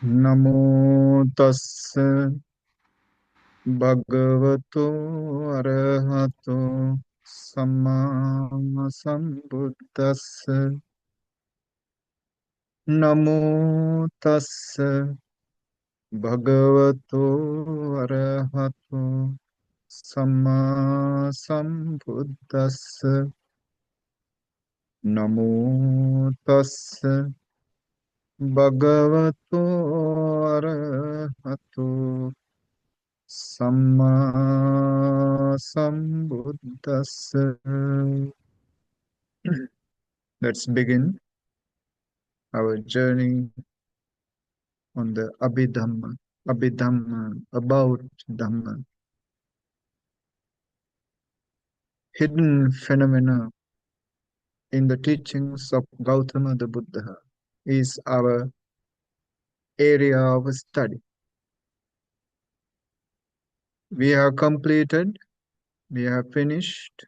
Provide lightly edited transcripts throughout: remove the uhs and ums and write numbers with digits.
Namo tassa bhagavato arahato samma sambuddhassa. Namo tassa bhagavato arahato samma sambuddhassa. Namo tassa bhagavato arahato Samma Sambuddhassa. Let's begin our journey on the Abhidhamma. Abhidhamma, about Dhamma. Hidden phenomena in the teachings of Gautama the Buddha is our area of study. We have finished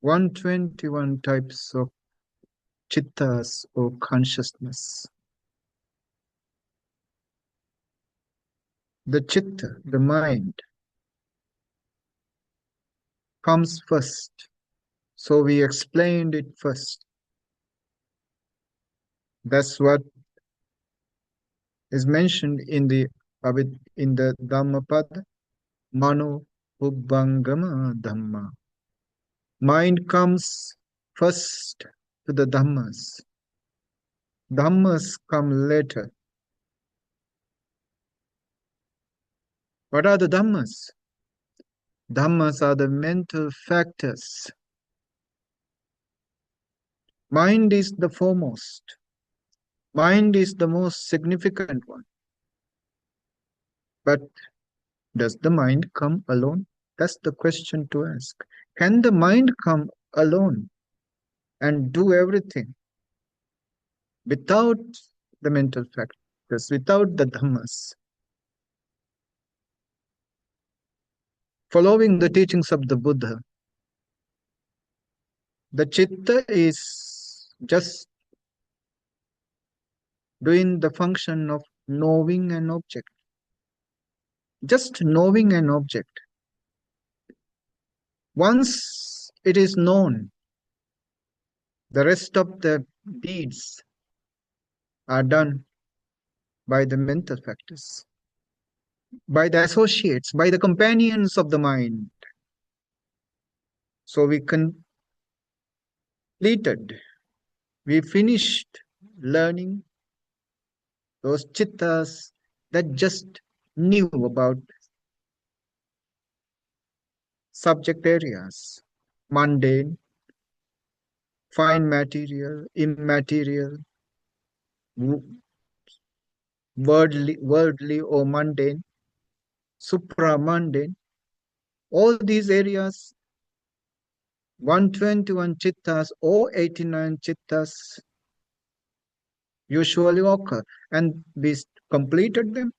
121 types of chittas or consciousness. The chitta, the mind, comes first. So we explained it first. That's what is mentioned in the Dhammapada, Mano Ubbangama Dhamma. Mind comes first to the Dhammas. Dhammas come later. What are the Dhammas? Dhammas are the mental factors. Mind is the foremost. Mind is the most significant one. But does the mind come alone? That's the question to ask. Can the mind come alone and do everything without the mental factors, without the Dhammas? Following the teachings of the Buddha, the chitta is just doing the function of knowing an object. Just knowing an object. Once it is known, the rest of the deeds are done by the mental factors, by the associates, by the companions of the mind. So we finished learning those chittas that just knew about subject areas, mundane, fine material, immaterial, worldly or mundane, supramundane. All these areas, 121 chittas or 89 chittas usually occur, and we completed them.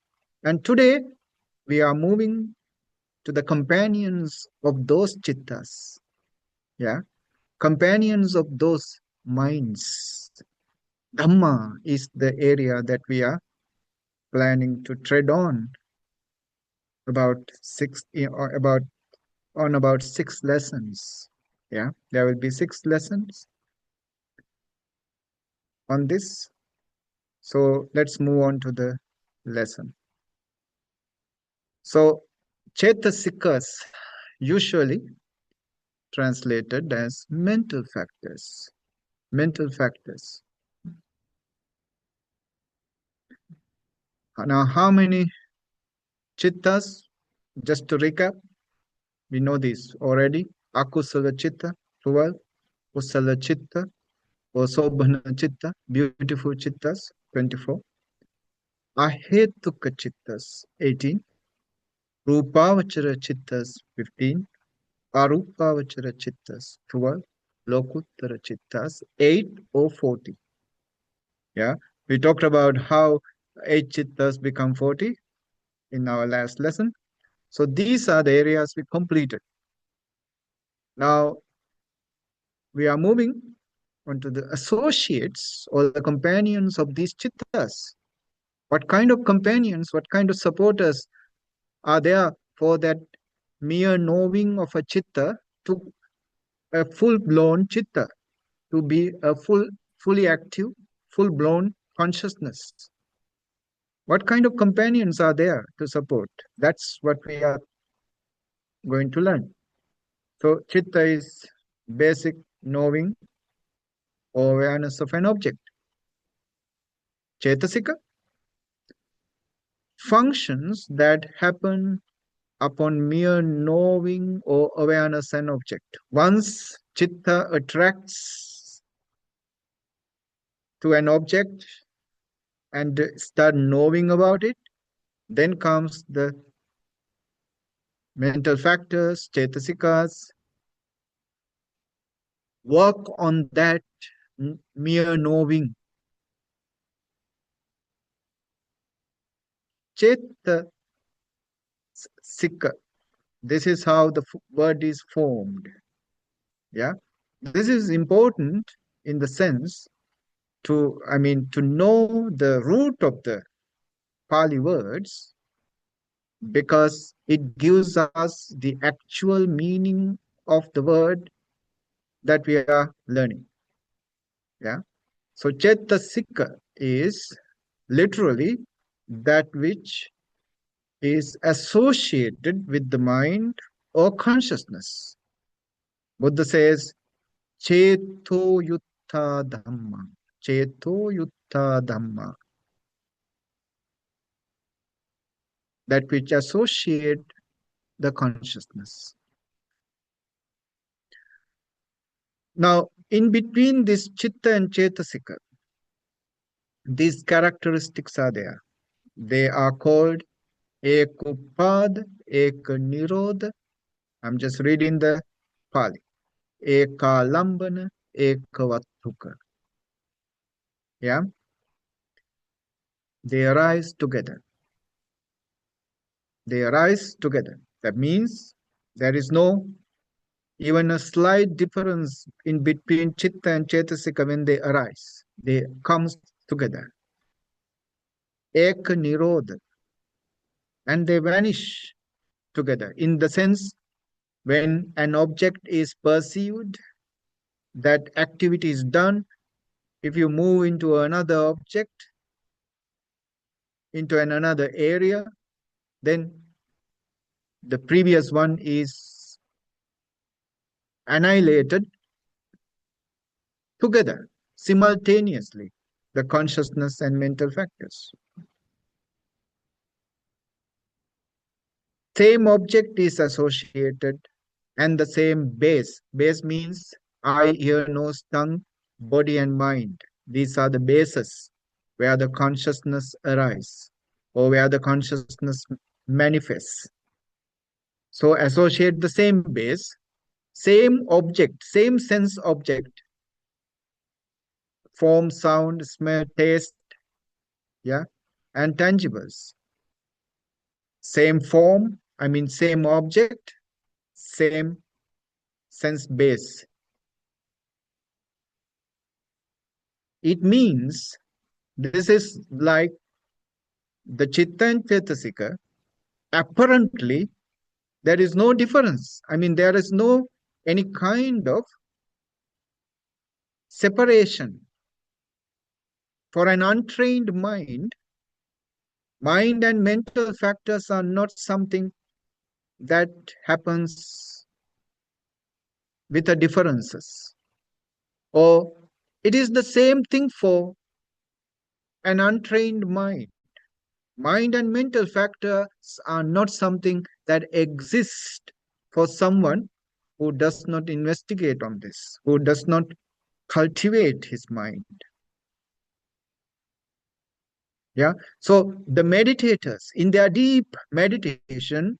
And today we are moving to the companions of those chittas, companions of those minds. Dhamma is the area that we are planning to tread on about 6 lessons. There will be 6 lessons on this. So let's move on to the lesson. So Cetasikas, usually translated as mental factors. Mental factors. Now, how many chittas? Just to recap, we know this already. Akusala chitta, 12. Kusala chitta, or Sobhana chitta, beautiful chittas, 24. Ahetuka chittas, 18. Rupavachara chittas, 15. Arupavachara chittas, 12. Lokuttara chittas, 8 or 40. We talked about how 8 chittas become 40 in our last lesson. So these are the areas we completed. Now we are moving on to the associates or the companions of these chittas. What kind of companions, what kind of supporters are there for that mere knowing of a chitta to a full-blown chitta, to be a fully active, full-blown consciousness? What kind of companions are there to support? That's what we are going to learn. So chitta is basic knowing or awareness of an object. Cetasika, functions that happen upon mere knowing or awareness an object. Once chitta attracts to an object and start knowing about it, then comes the mental factors, cetasikas, work on that mere knowing. Cetasika, this is how the word is formed. Yeah, this is important in the sense to know the root of the Pali words, because it gives us the actual meaning of the word that we are learning. Yeah. So Cetasika is literally that which is associated with the mind or consciousness. Buddha says, Cheto Yutta Dhamma. Cheto Yutta Dhamma. That which associate the consciousness. Now, in between this chitta and cetasika, these characteristics are there. They are called ekupad, ekanirodha. I'm just reading the Pali. Ekalambana, ekavattuka. Yeah? They arise together. They arise together. That means there is no even a slight difference in between chitta and cetasika when they arise. They come together. Eka nirodha. And they vanish together. In the sense, when an object is perceived, that activity is done. If you move into another object, into another area, then the previous one is annihilated together, simultaneously, the consciousness and mental factors. Same object is associated and the same base. Base means eye, ear, nose, tongue, body and mind. These are the bases where the consciousness arises or where the consciousness manifests. So associate the same base, same object, same sense object, form, sound, smell, taste, yeah, and tangibles. Same form, same object, same sense base. It means this is like the chitta and cetasika. Apparently, there is no difference. There is no any kind of separation. For an untrained mind, mind and mental factors are not something that happens with the differences. Or it is the same thing for an untrained mind. Mind and mental factors are not something that exist for someone who does not investigate on this, who does not cultivate his mind. Yeah. So the meditators, in their deep meditation,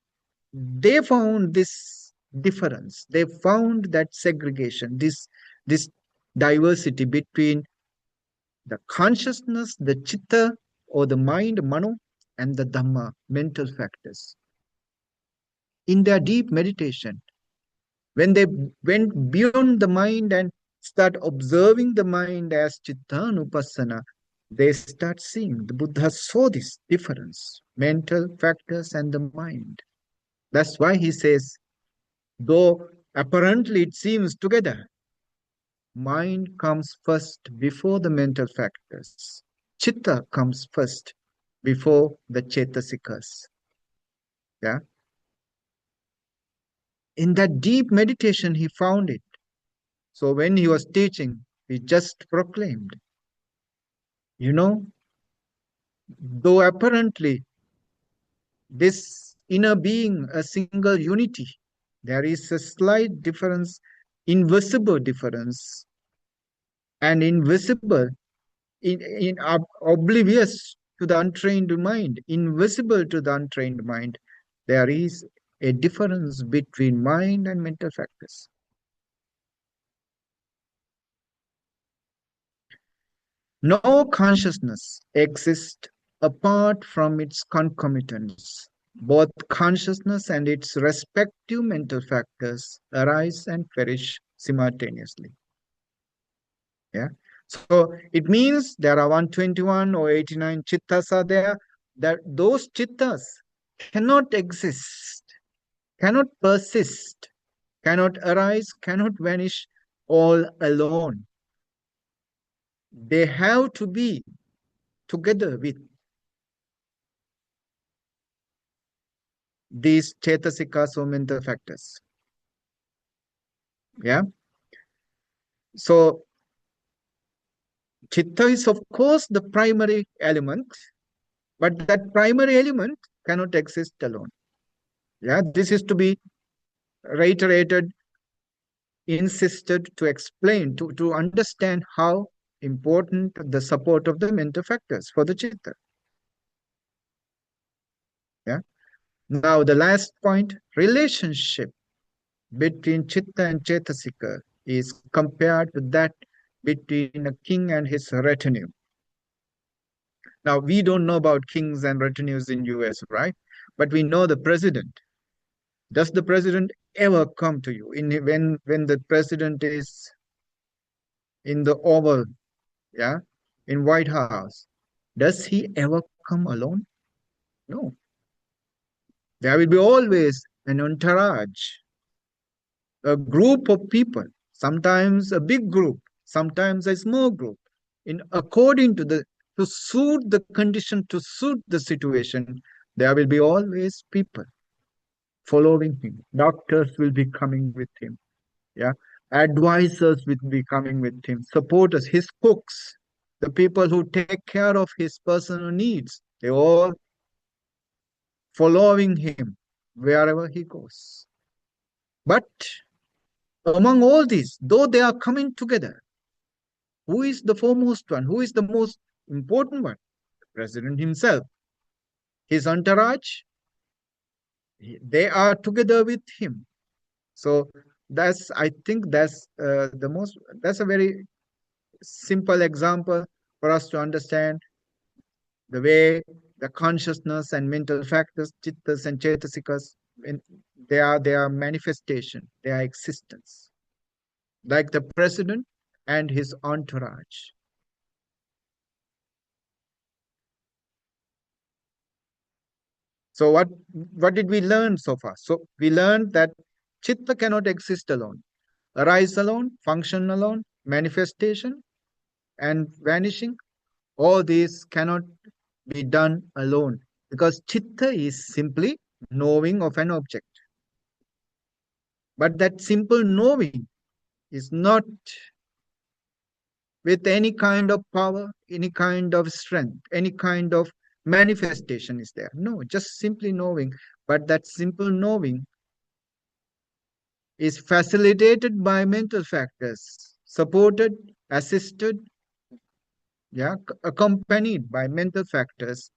they found this difference. They found that segregation, this diversity between the consciousness, the chitta or the mind, mano, and the dhamma, mental factors. In their deep meditation, when they went beyond the mind and start observing the mind as chitta anupassana, they start seeing. The Buddha saw this difference, mental factors and the mind. That's why he says, though apparently it seems together, mind comes first before the mental factors. Chitta comes first before the Cetasikas. Yeah. In that deep meditation, he found it. So when he was teaching, he just proclaimed, you know, though apparently this inner being a single unity, there is a slight difference, invisible difference, and invisible, oblivious to the untrained mind, invisible to the untrained mind. There is a difference between mind and mental factors. No consciousness exists apart from its concomitants. Both consciousness and its respective mental factors arise and perish simultaneously. Yeah. So it means there are 121 or 89 chittas are there, that those chittas cannot exist, cannot persist, cannot arise, cannot vanish all alone. They have to be together with these cetasikas or mental factors. Yeah. So chitta is of course the primary element, but that primary element cannot exist alone. Yeah. This is to be reiterated, insisted, to explain, to understand how important the support of the mental factors for the chitta. Yeah. Now the last point, relationship between chitta and cetasika is compared to that between a king and his retinue. Now we don't know about kings and retinues in US, right? But we know the president. Does the president ever come to you in when the president is in the Oval, yeah, in White House? Does he ever come alone? No. There will be always an entourage, a group of people, sometimes a big group, sometimes a small group, in according to the to suit the condition, to suit the situation, there will be always people following him. Doctors will be coming with him. Yeah. Advisors will be coming with him. Supporters, his cooks, the people who take care of his personal needs, they all following him wherever he goes. But among all these, though they are coming together, who is the foremost one? Who is the most important one? The president himself. His entourage, they are together with him. So that's, I think that's a very simple example for us to understand the way the consciousness and mental factors, chittas and cetasikas, they are manifestation, they are existence, like the president and his entourage. So what did we learn so far? So we learned that chitta cannot exist alone, arise alone, function alone, manifestation and vanishing. All these cannot be done alone because chitta is simply knowing of an object. But that simple knowing is not with any kind of power, any kind of strength, any kind of manifestation is there. No, just simply knowing. But that simple knowing is facilitated by mental factors, supported, assisted, yeah, accompanied by mental factors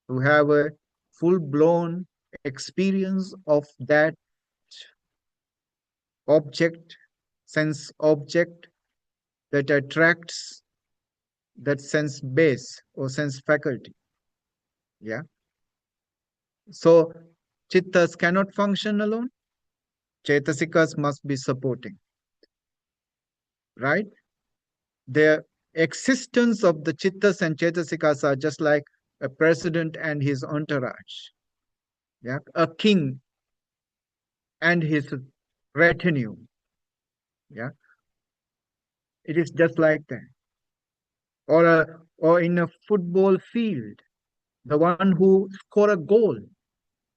who have a full blown experience of that object, sense object that attracts that sense base or sense faculty. Yeah. So chittas cannot function alone. Cetasikas must be supporting, right? Their existence of the Chittas and Chetasikas are just like a president and his entourage, yeah, a king and his retinue, yeah. It is just like that. Or in a football field, the one who score a goal,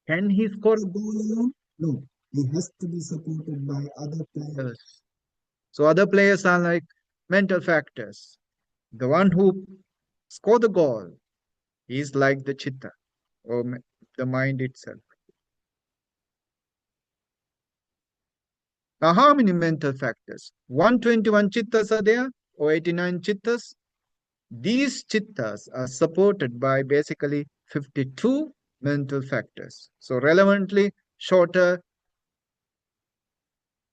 can he score a goal alone? No, he has to be supported by other players. So other players are like mental factors. The one who score the goal is like the chitta or the mind itself. Now, how many mental factors? 121 chittas are there or 89 chittas? These chittas are supported by basically 52 mental factors. So, relevantly shorter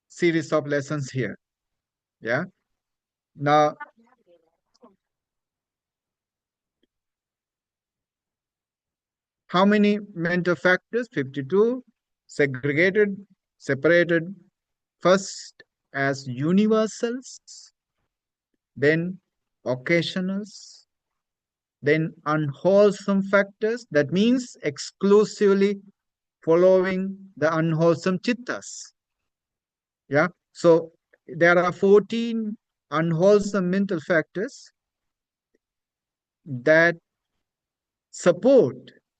series of lessons here. Yeah. Now, how many mental factors? 52 segregated, separated first as universals, then occasionals, then unwholesome factors. That means exclusively following the unwholesome chittas. Yeah. So there are 14 unwholesome mental factors that support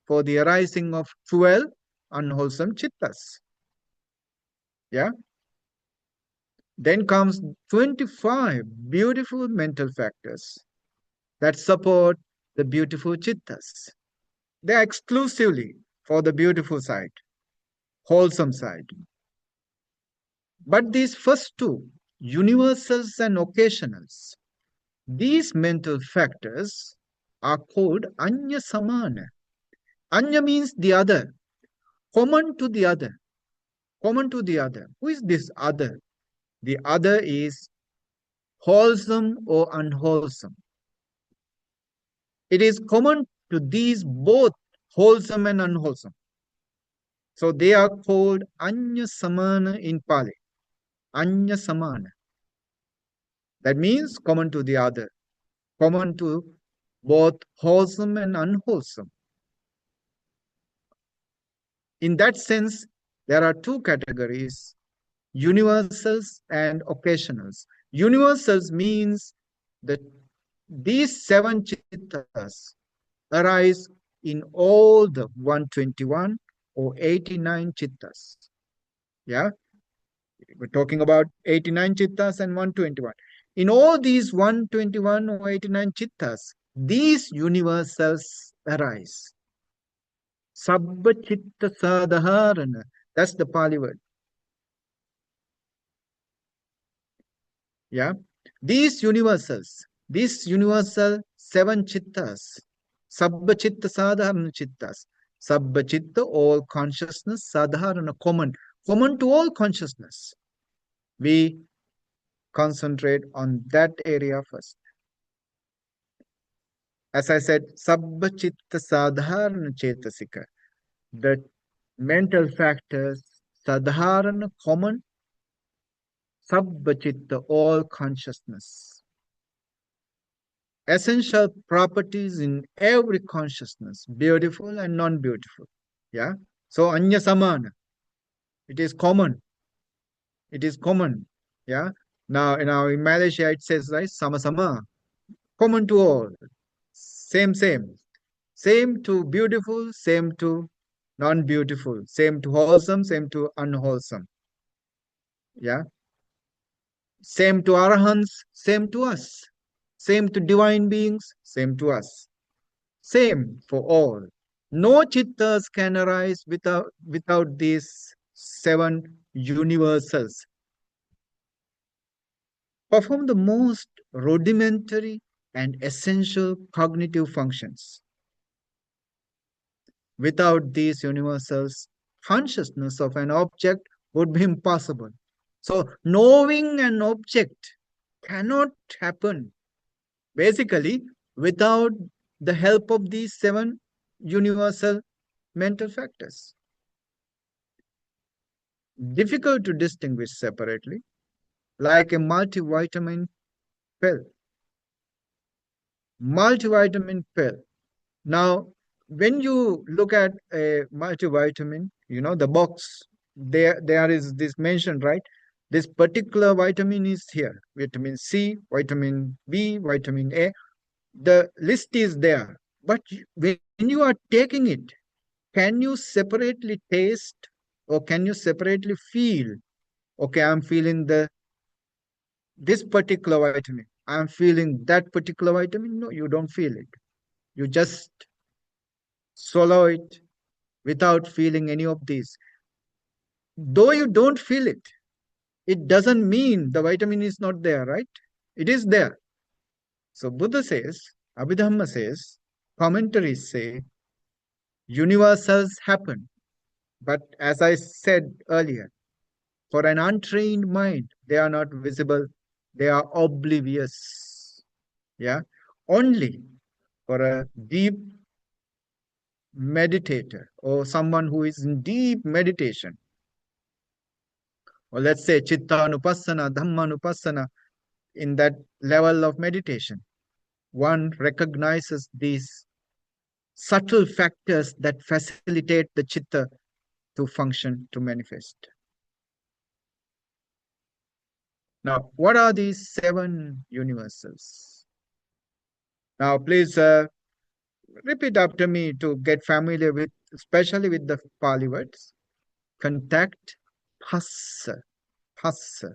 for the arising of 12 unwholesome chittas. Yeah. Then comes 25 beautiful mental factors that support the beautiful chittas. They are exclusively for the beautiful side, wholesome side. But these first two, universals and occasionals, these mental factors are called anya samana. Anya means the other, common to the other, common to the other. Who is this other? The other is wholesome or unwholesome. It is common to these both wholesome and unwholesome. So they are called anya samana in Pali. Anya samana. That means common to the other, common to both wholesome and unwholesome. In that sense, there are two categories, universals and occasionals. Universals means that these seven chittas arise in all the 121 or 89 chittas. Yeah, we're talking about 89 chittas and 121. In all these 121 or 89 chittas, these universals arise. Sabba chitta sadharana. That's the Pali word. Yeah. These universal seven chittas, Sabba chitta sadharana chittas. Sabba chitta, all consciousness, sadharana, common to all consciousness. We concentrate on that area first. As I said, Sabba chitta sadharana chetasika. The mental factors, sadharana, common, Sabba chitta, all consciousness. Essential properties in every consciousness, beautiful and non-beautiful. Yeah. So anya samana, it is common. It is common. Yeah. Now in Malaysia it says right, sama sama, common to all. Same, same. Same to beautiful, same to non-beautiful, same to wholesome, same to unwholesome. Yeah. Same to arahants, same to us. Same to divine beings, same to us. Same for all. No chittas can arise without these seven universals. Perform the most rudimentary and essential cognitive functions. Without these universals, consciousness of an object would be impossible. So, knowing an object cannot happen basically without the help of these seven universal mental factors. Difficult to distinguish separately, like a multivitamin pill. multivitamin pill. Now, when you look at a multivitamin, the box, there is this mentioned, right? This particular vitamin is here, vitamin C, vitamin B, vitamin A. The list is there. But when you are taking it, can you separately taste or can you separately feel, okay, I'm feeling this particular vitamin, I'm feeling that particular vitamin? No, you don't feel it. You just swallow it without feeling any of these. Though you don't feel it, it doesn't mean the vitamin is not there, right? It is there. So Buddha says, Abhidhamma says, commentaries say, universals happen. But as I said earlier, for an untrained mind, they are not visible, they are oblivious. Yeah. Only for a deep meditator or someone who is in deep meditation, or let's say chitta dhamma in that level of meditation, one recognizes these subtle factors that facilitate the chitta to function, to manifest. Now, what are these seven universals? Now, please repeat after me to get familiar with, especially with the Pali words. Contact, phassa, phassa.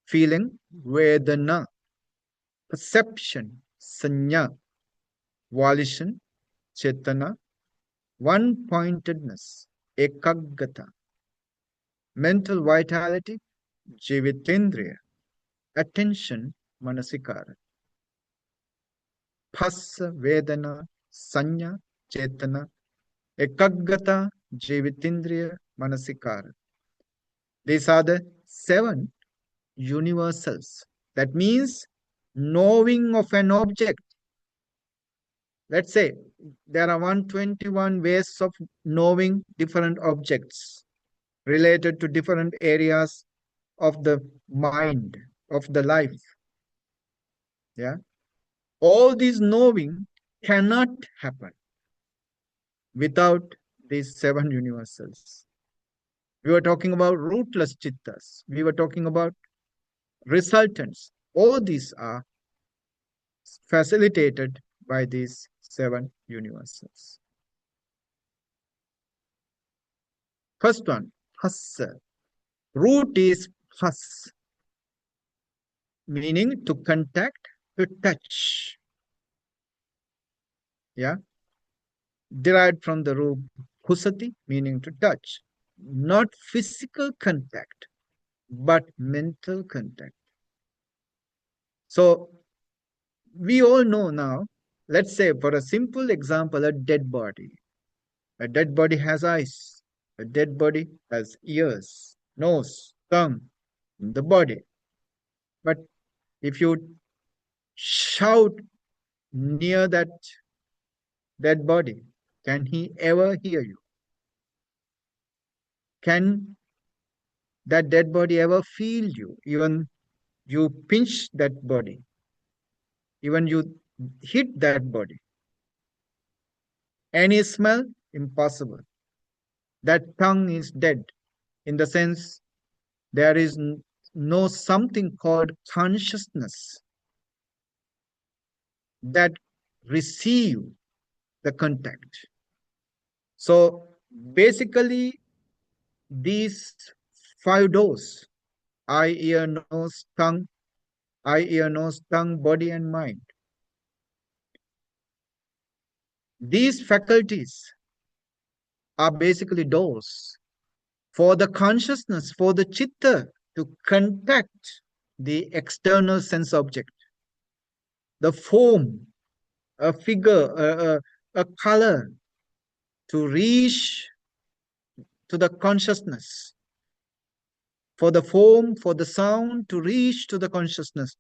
Feeling, vedana. Perception, sanya. Volition, chetana. One-pointedness, ekaggata. Mental vitality, jivitendriya. Attention, manasikara. Phassa, vedana, sanya, chetana, ekaggata, jivitindriya, manasikara. These are the seven universals. That means knowing of an object. Let's say there are 121 ways of knowing different objects related to different areas of the mind, of the life. Yeah. All this knowing cannot happen without these seven universals. We were talking about rootless chittas. We were talking about resultants. All these are facilitated by these seven universals. First one, phassa. Root is phas, meaning to contact, to touch. Yeah. Derived from the root phusati, meaning to touch. Not physical contact, but mental contact. So we all know now, let's say for a simple example, a dead body. A dead body has eyes. A dead body has ears, nose, tongue, the body. But if you shout near that dead body, can he ever hear you? Can that dead body ever feel you? Even you pinch that body, even you hit that body. Any smell? Impossible. That tongue is dead in the sense there is no something called consciousness that receive the contact. So basically, these five doors, eye, ear, nose, tongue, eye, ear, nose, tongue, body, and mind. These faculties are basically doors for the consciousness, for the chitta to contact the external sense object, the form, a figure, a color, to reach to the consciousness, for the form, for the sound to reach to the consciousness,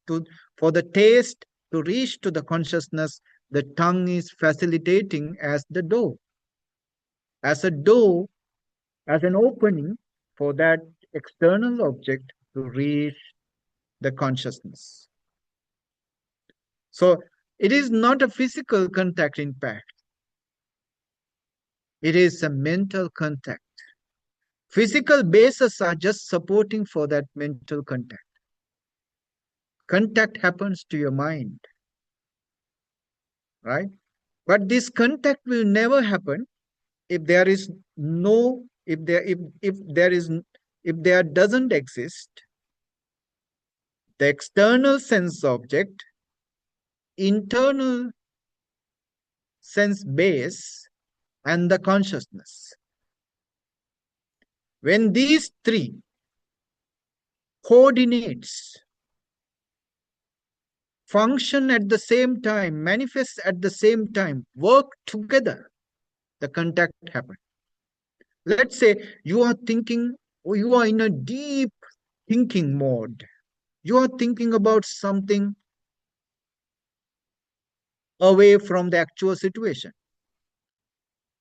for the taste to reach to the consciousness. The tongue is facilitating as the door, as a door, as an opening for that external object to reach the consciousness. So It is not a physical contact impact. It is a mental contact. Physical bases are just supporting for that mental contact. Contact happens to your mind, right? But this contact will never happen if there is no, if there is, if there doesn't exist the external sense object, internal sense base, and the consciousness. When these three coordinates, function at the same time, manifest at the same time, work together, the contact happens. Let's say you are thinking, or you are in a deep thinking mode. You are thinking about something away from the actual situation.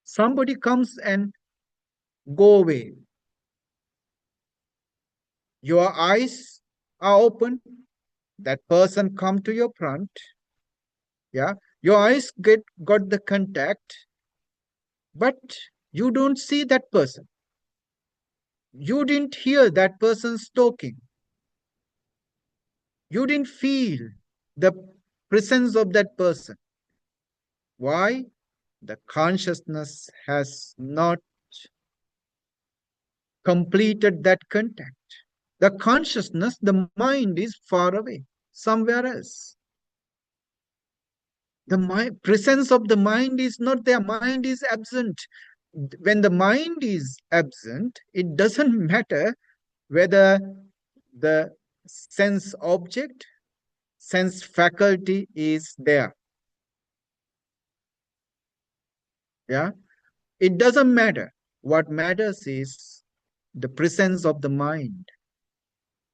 Somebody comes and go away. Your eyes are open. That person come to your front. Yeah, your eyes got the contact, but you don't see that person. You didn't hear that person's talking. You didn't feel the presence of that person. Why? The consciousness has not completed that contact. The consciousness, the mind is far away, somewhere else. The presence of the mind is not there. Mind is absent. When the mind is absent, it doesn't matter whether the sense object, sense faculty is there. Yeah, it doesn't matter. What matters is the presence of the mind.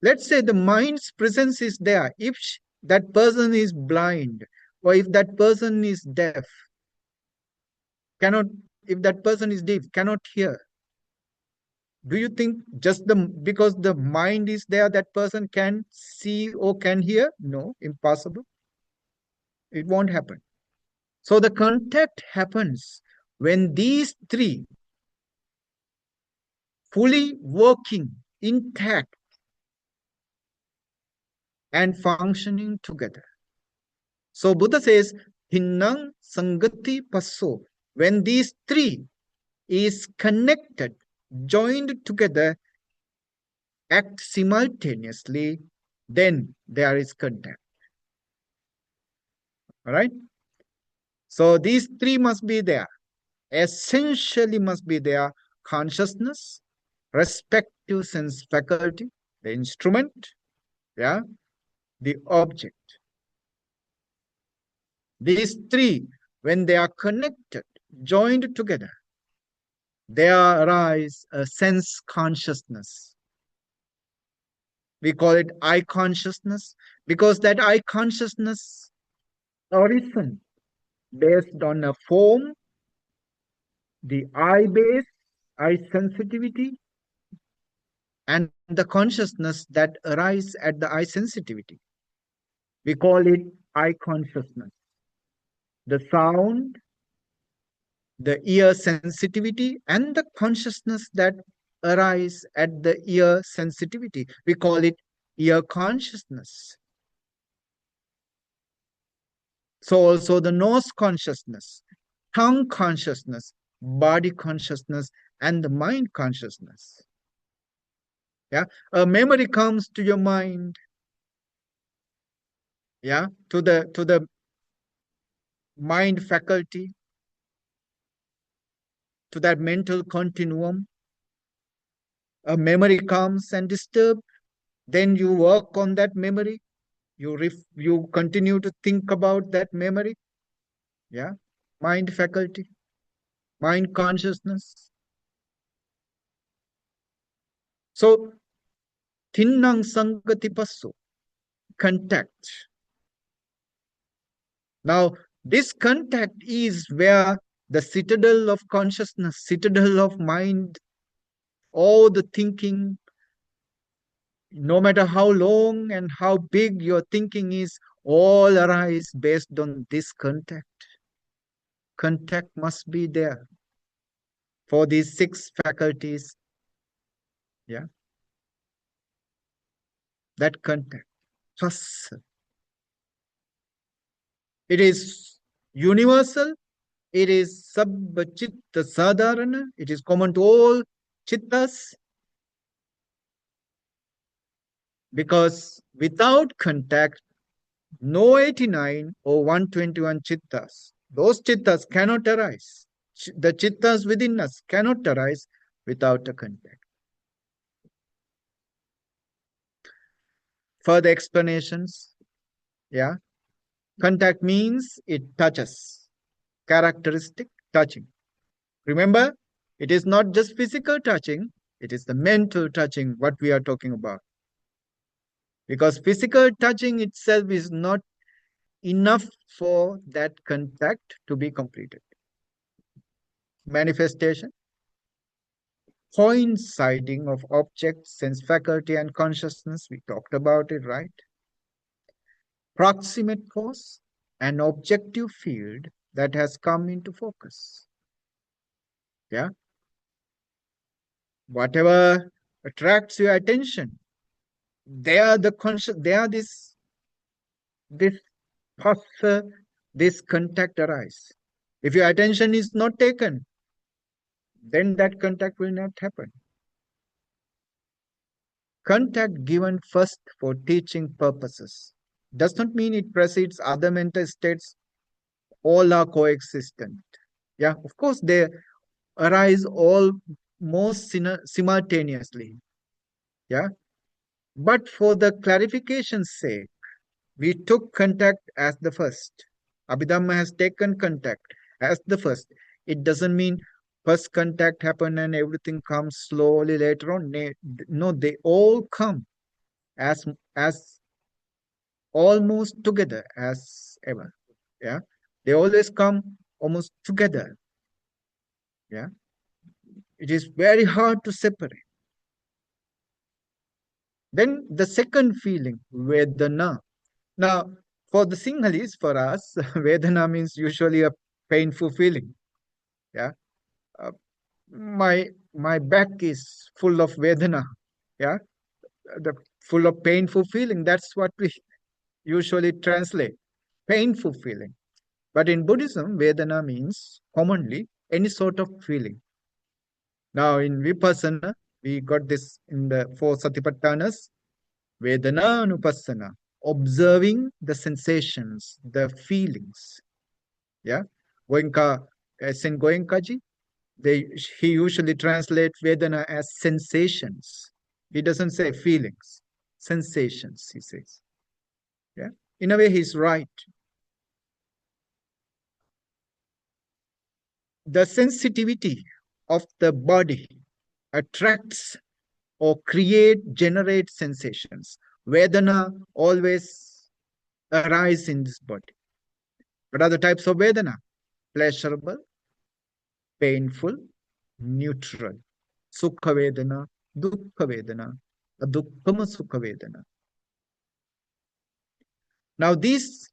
Let's say the mind's presence is there. If that person is blind, or if that person is deaf, cannot, if that person is deaf, cannot hear, do you think just because the mind is there, that person can see or can hear? No, impossible. It won't happen. So the contact happens when these three fully working, intact, and functioning together. So Buddha says, Hinnang Sangati Passo. When these three is connected, joined together, act simultaneously, then there is contact. All right? So these three must be there. Essentially must be there: consciousness, respective sense faculty, the instrument, yeah, the object. These three, when they are connected, joined together, there arise a sense consciousness. We call it I consciousness, because that I consciousness origin based on a form, the eye base, eye sensitivity, and the consciousness that arise at the eye sensitivity. We call it eye consciousness. The sound, the ear sensitivity, and the consciousness that arise at the ear sensitivity. We call it ear consciousness. So also the nose consciousness, tongue consciousness, body consciousness, and the mind consciousness. Yeah, a memory comes to your mind. Yeah, to the mind faculty, to that mental continuum. A memory comes and disturb, then you work on that memory. You continue to think about that memory. Yeah, mind faculty, mind consciousness. So thinnang sangati passo, contact. Now this contact is where the citadel of consciousness, citadel of mind, all the thinking, no matter how long and how big your thinking is, all arise based on this contact. Contact must be there for these six faculties. Yeah, that contact. Plus, it is universal. It is sabbachitta sadharana. It is common to all chittas, because without contact, no 89 or 121 chittas, those chittas cannot arise. The chittas within us cannot arise without a contact. Further explanations. Yeah. Contact means it touches. Characteristic touching. Remember, it is not just physical touching, it is the mental touching what we are talking about. Because physical touching itself is not enough for that contact to be completed. Manifestation, coinciding of object, sense faculty, and consciousness. We talked about it, right? Proximate cause, an objective field that has come into focus. Yeah. Whatever attracts your attention, they are the conscious, they are this posture, this contact arise. If your attention is not taken, then that contact will not happen. Contact given first for teaching purposes does not mean it precedes other mental states. All are coexistent. Yeah, of course, they arise almost simultaneously. Yeah, but for the clarification's sake, we took contact as the first. Abhidhamma has taken contact as the first. It doesn't mean first contact happen and everything comes slowly later on. No, they all come as almost together as ever. Yeah, they always come almost together. Yeah, it is very hard to separate. Then the second feeling, Vedana. Now, for the Sinhalese, for us, Vedana means usually a painful feeling. Yeah, uh, my back is full of Vedana. Yeah, the full of painful feeling. That's what we usually translate, painful feeling. But in Buddhism, Vedana means commonly any sort of feeling. Now, in Vipassana, we got this in the four Satipatthanas, Vedana Anupassana, observing the sensations, the feelings. Yeah. Goenka, as in Goenkaji, he usually translates Vedana as sensations. He doesn't say feelings, sensations, he says. Yeah. In a way, he's right. The sensitivity of the body attracts or generate sensations. Vedana always arise in this body. What are the types of Vedana? Pleasurable, painful, neutral. Sukha Vedana, Dukkha Vedana, Adukkama Sukha Vedana. Now, these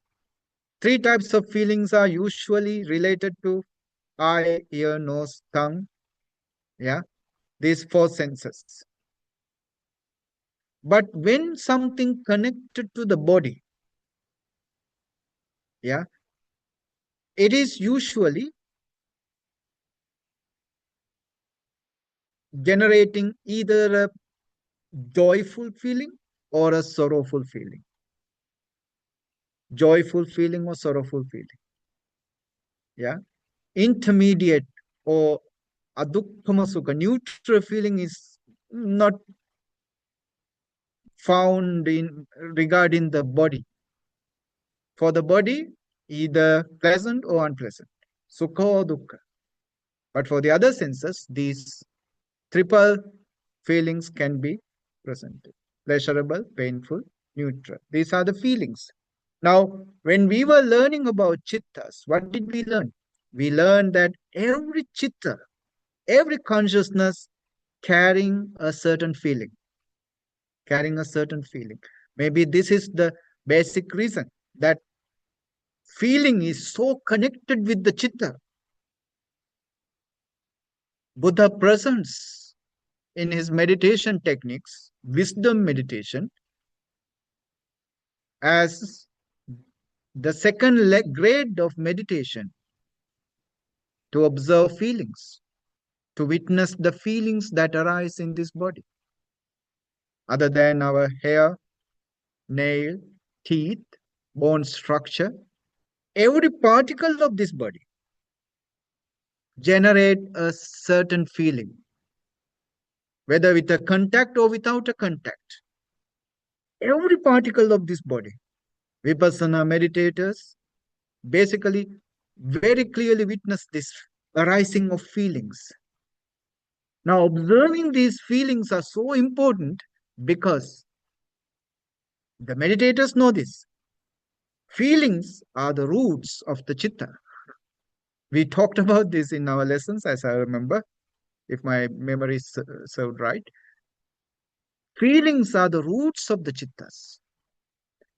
three types of feelings are usually related to eye, ear, nose, tongue. Yeah, these four senses. But when something connected to the body, yeah, it is usually generating either a joyful feeling or a sorrowful feeling. Joyful feeling or sorrowful feeling. Yeah. Intermediate or adukkama sukha, neutral feeling is not found in regarding the body. For the body, either pleasant or unpleasant, sukha or dukkha. But for the other senses, these triple feelings can be presented: pleasurable, painful, neutral. These are the feelings. Now, when we were learning about chittas, what did we learn? We learned that every chitta, every consciousness carrying a certain feeling, carrying a certain feeling. Maybe this is the basic reason. that feeling is so connected with the chitta. Buddha presents in his meditation techniques, wisdom meditation, as the second grade of meditation, to observe feelings, to witness the feelings that arise in this body, other than our hair, nail, teeth, bone structure. Every particle of this body generate a certain feeling, whether with a contact or without a contact. Every particle of this body. Vipassana meditators basically very clearly witness this arising of feelings. Now, observing these feelings are so important because the meditators know this. Feelings are the roots of the chitta. We talked about this in our lessons, as I remember, if my memory served right. Feelings are the roots of the chittas.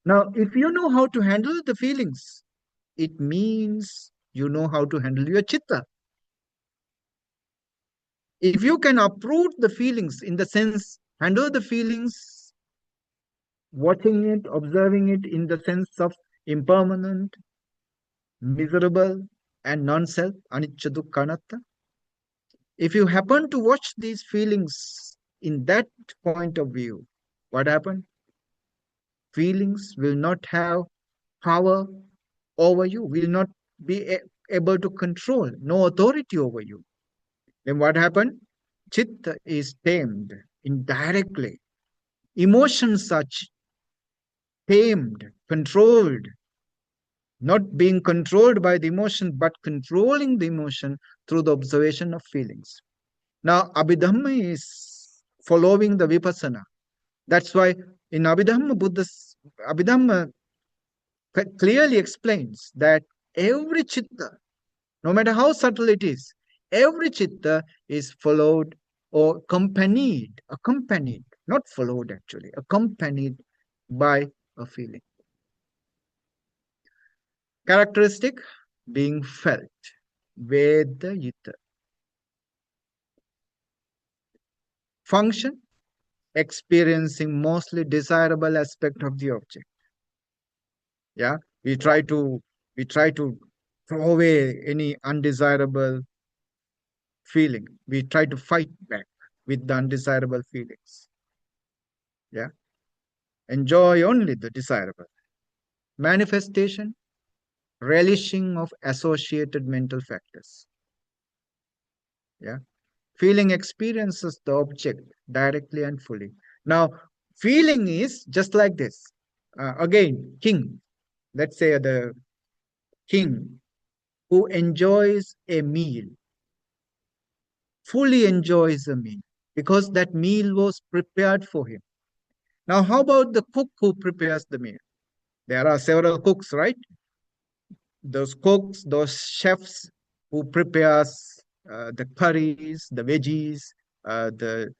Now, if you know how to handle the feelings, it means you know how to handle your chitta. If you can uproot the feelings, in the sense, handle the feelings, watching it, observing it in the sense of impermanent, miserable, and non-self, anicca dukkha anatta. If you happen to watch these feelings in that point of view, what happened? Feelings will not have power over you, will not be able to control, no authority over you. Then what happened? Chitta is tamed indirectly. Emotions are tamed, controlled, not being controlled by the emotion, but controlling the emotion through the observation of feelings. Now, Abhidhamma is following the Vipassana. That's why in Abhidhamma, Abhidhamma clearly explains that every chitta, no matter how subtle it is, every chitta is followed or accompanied, not followed actually, accompanied by a feeling. Characteristic being felt, Vedayita. Function, experiencing mostly desirable aspect of the object. Yeah, we try to throw away any undesirable feeling. We try to fight back with the undesirable feelings. Yeah, enjoy only the desirable. Manifestation, relishing of associated mental factors. Yeah, feeling experiences the object directly and fully. Now, feeling is just like this. Again, king. Let's say the king who enjoys a meal, fully enjoys a meal, because that meal was prepared for him. Now, how about the cook who prepares the meal? There are several cooks, right? Those cooks, those chefs who prepares the curries, the veggies, the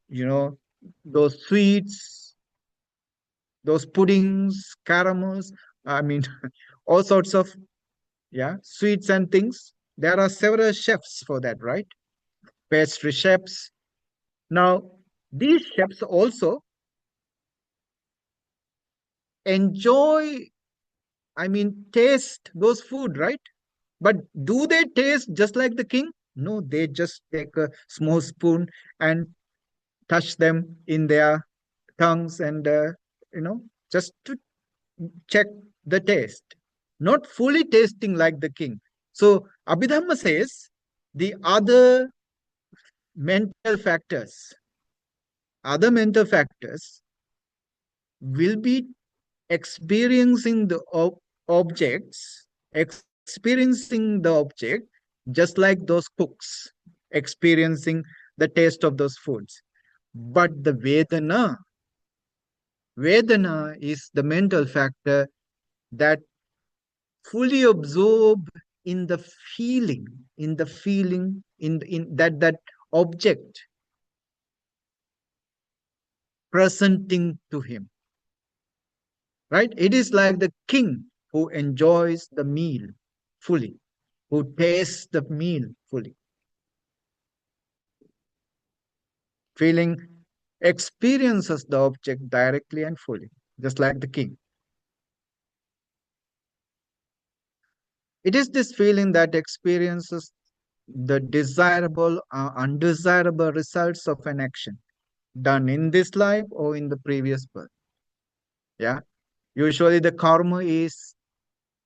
you know those sweets, those puddings, caramels. I mean, all sorts of sweets and things. There are several chefs for that, right? Pastry chefs. Now, these chefs also enjoy, I mean, taste those food, right? But do they taste just like the king? No, they just take a small spoon and touch them in their tongues and, just to check the taste. Not fully tasting like the king. So, Abhidhamma says the mental factors, other mental factors will be experiencing the objects, experiencing the object just like those cooks experiencing the taste of those foods. But the Vedana is the mental factor that fully absorb in the feeling, in that object presenting to him. right? It is like the king who enjoys the meal fully, who tastes the meal fully, feeling experiences the object directly and fully, just like the king. It is this feeling that experiences the desirable or undesirable results of an action done in this life or in the previous birth. Yeah. Usually the karma is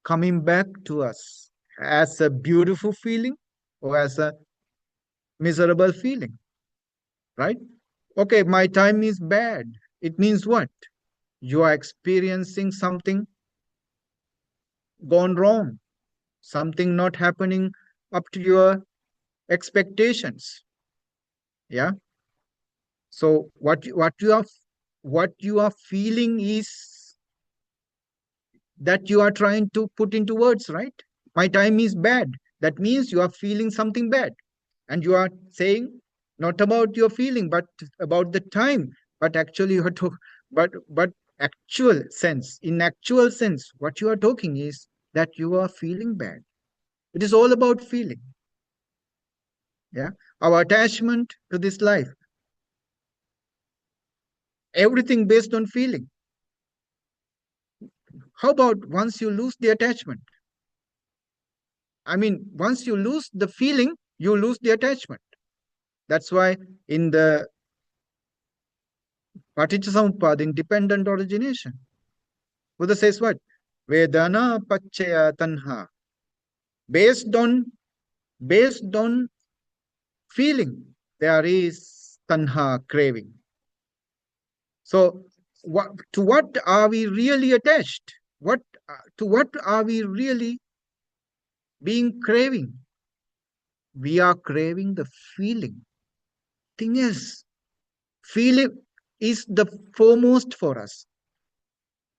coming back to us as a beautiful feeling or as a miserable feeling, right? Okay, my time is bad. It means what? You are experiencing something gone wrong, something not happening up to your expectations. Yeah. So what you are feeling is that you are trying to put into words, right? My time is bad. That means you are feeling something bad. And you are saying not about your feeling, but about the time. But actually you are but in actual sense, what you are talking is that you are feeling bad. It is all about feeling. Yeah. Our attachment to this life, everything based on feeling. How about once you lose the attachment? I mean, once you lose the feeling, you lose the attachment. That's why in the Paticca in dependent origination, Buddha says what? Vedana Pachaya Tanha. Based on based on feeling, there is tanha craving. So to what are we really attached? What are we really being craving? We are craving the feeling. Thing is, feeling is the foremost for us.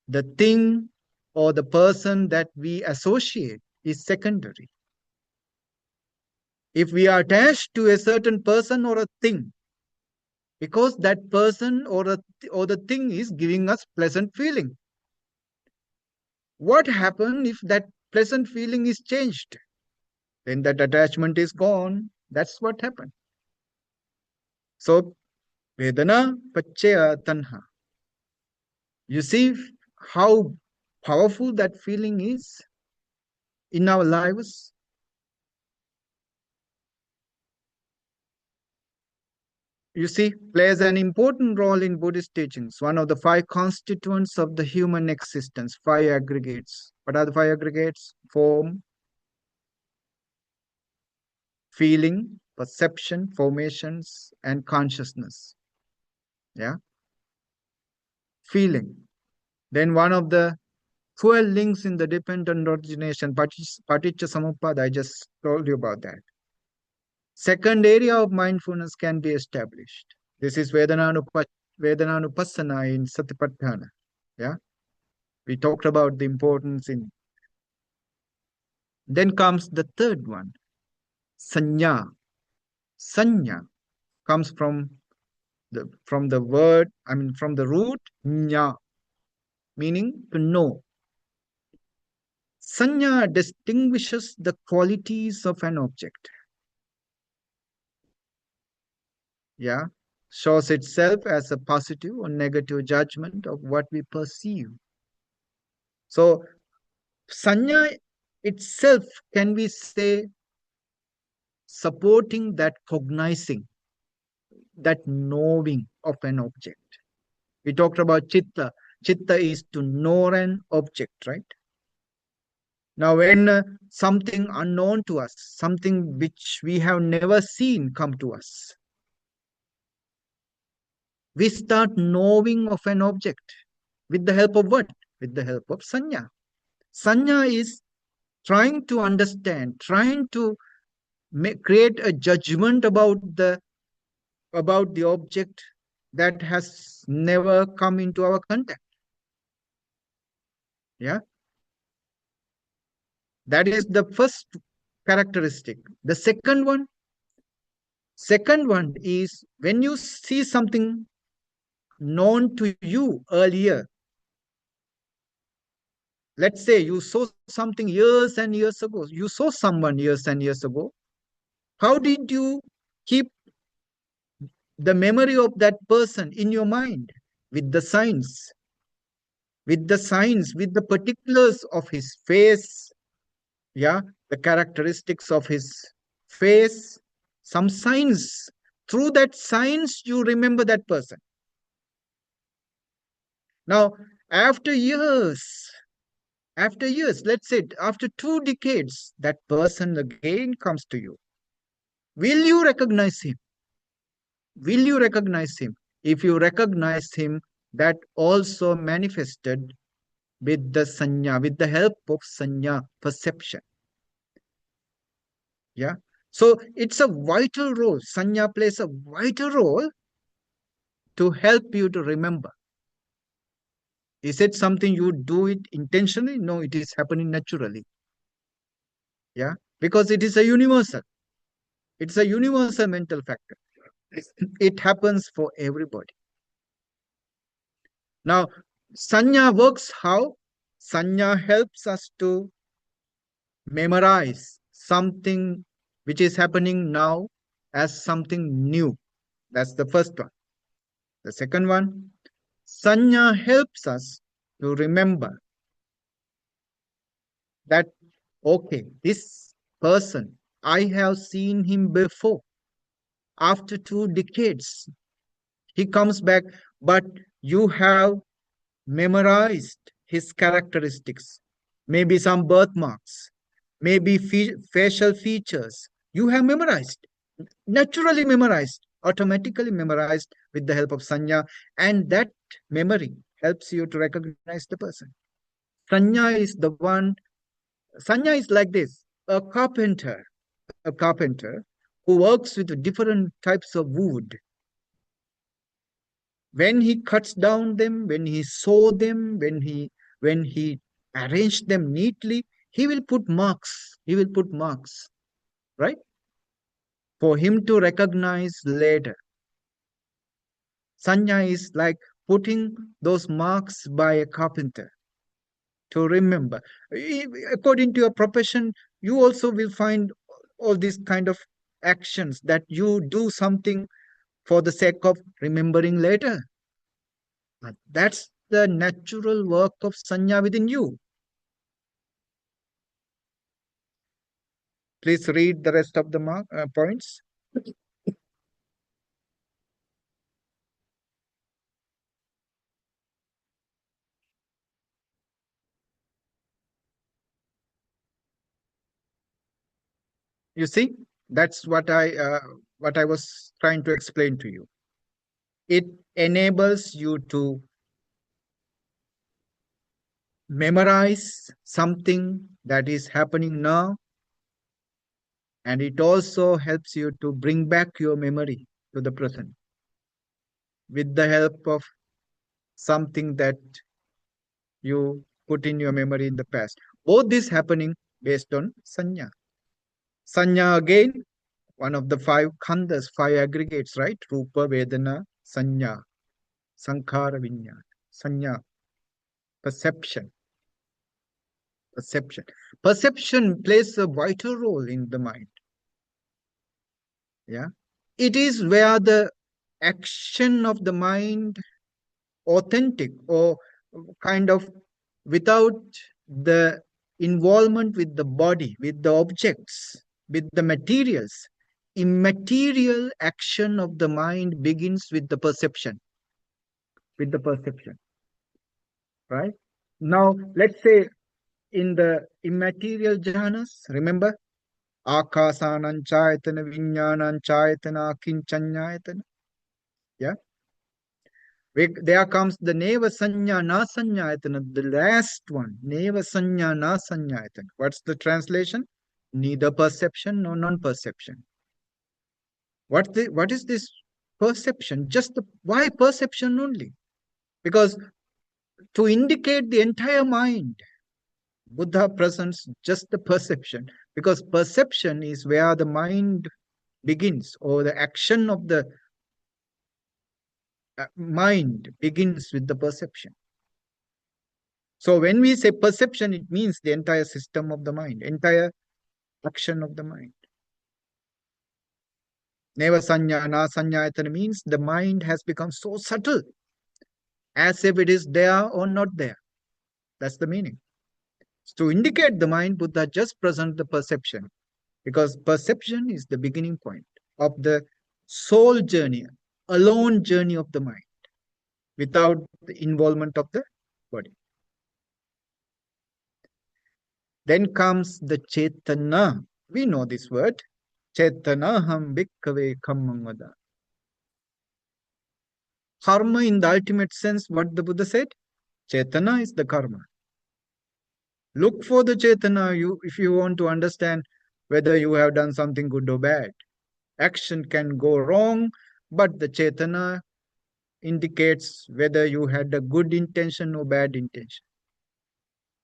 The thing or the person that we associate is secondary. If we are attached to a certain person or a thing, because that person or the thing is giving us pleasant feeling, what happens if that pleasant feeling is changed? Then that attachment is gone. That's what happened. So Vedana Pachaya Tanha. You see how powerful that feeling is in our lives. You see, plays an important role in Buddhist teachings. One of the five constituents of the human existence, five aggregates. What are the five aggregates? Form, feeling, perception, formations, and consciousness. Yeah, feeling. Then one of the 12 links in the dependent origination, Paticca Samuppada, I just told you about that. Second area of mindfulness can be established. This is Vedananupassana in Satipatthana. Yeah, we talked about the importance in. Then comes the third one, Sanya. Sanya comes from the word, I mean from the root nya, meaning to know. Sanya distinguishes the qualities of an object. Yeah, shows itself as a positive or negative judgment of what we perceive. So Sanya itself, can we say, supporting that cognizing, that knowing of an object. We talked about chitta. Chitta is to know an object, right? Now, when something unknown to us, something which we have never seen come to us, we start knowing of an object with the help of what? With the help of sanya. Sanya is trying to understand, trying to create a judgment about the object that has never come into our contact. Yeah, that is the first characteristic. The second one is when you see something known to you earlier, Let's say you saw something years and years ago. You saw someone years and years ago. How did you keep the memory of that person in your mind? With the signs, with the particulars of his face, yeah, the characteristics of his face, some signs. Through that signs, you remember that person. Now, after years, let's say after 2 decades, that person again comes to you. Will you recognize him? Will you recognize him? If you recognize him, that also manifested with the sanya, with the help of sanya, perception. Yeah. So it's a vital role. Sanya plays a vital role to help you to remember. Is it something you do it intentionally? No, it is happening naturally. Yeah. Because it is a universal. It's a universal mental factor. It happens for everybody. Now, sanya works how? Sanya helps us to memorize something which is happening now as something new. That's the first one. The second one, sanya helps us to remember that, okay, this person, I have seen him before. After 2 decades, he comes back, but you have memorized his characteristics, maybe some birthmarks, maybe facial features. You have memorized, naturally memorized, automatically memorized with the help of sanya, and that memory helps you to recognize the person. Sanya is the one, sanya is like this: a carpenter who works with different types of wood. When he cuts down them, when he saw them, when he arranged them neatly, he will put marks. He will put marks, right? For him to recognize later. Sanya is like putting those marks by a carpenter to remember. According to your profession, you also will find all these kind of actions that you do something for the sake of remembering later. That's the natural work of sanya within you. Please read the rest of the points. You see, that's what I was trying to explain to you. It enables you to memorize something that is happening now, and it also helps you to bring back your memory to the present with the help of something that you put in your memory in the past. Both this happening based on sanya. Sanya again, one of the five khandas, five aggregates, right? Rupa, Vedana, Sanya, Sankhara, Vinyana. Sanya, perception. Perception. Perception plays a vital role in the mind. Yeah. It is where the action of the mind, authentic or kind of without the involvement with the body, with the objects, with the materials, immaterial action of the mind begins with the perception, with the perception, right? Now, let's say in the immaterial jhanas, remember? Akasanan chayatana vinyanan chayatana kinchanyayatana. Yeah. There comes the neva sanya na sanyayatana, the last one. Neva sanya na sanyayatana. What's the translation? Neither perception nor non-perception. What is this perception? Just the why perception only? Because to indicate the entire mind, Buddha presents just the perception. Because perception is where the mind begins, or the action of the mind begins with the perception. So when we say perception, it means the entire system of the mind, entire action of the mind. Neva sanya, na sanyayatana means the mind has become so subtle, as if it is there or not there. That's the meaning. To indicate the mind, Buddha just present the perception, because perception is the beginning point of the soul journey, alone journey of the mind, without the involvement of the body. Then comes the Chetana. We know this word. Chetana ham bhikkhave kammam vada. Karma in the ultimate sense, what the Buddha said? Chetana is the karma. Look for the Chetana if you want to understand whether you have done something good or bad. Action can go wrong, but the Chetana indicates whether you had a good intention or bad intention.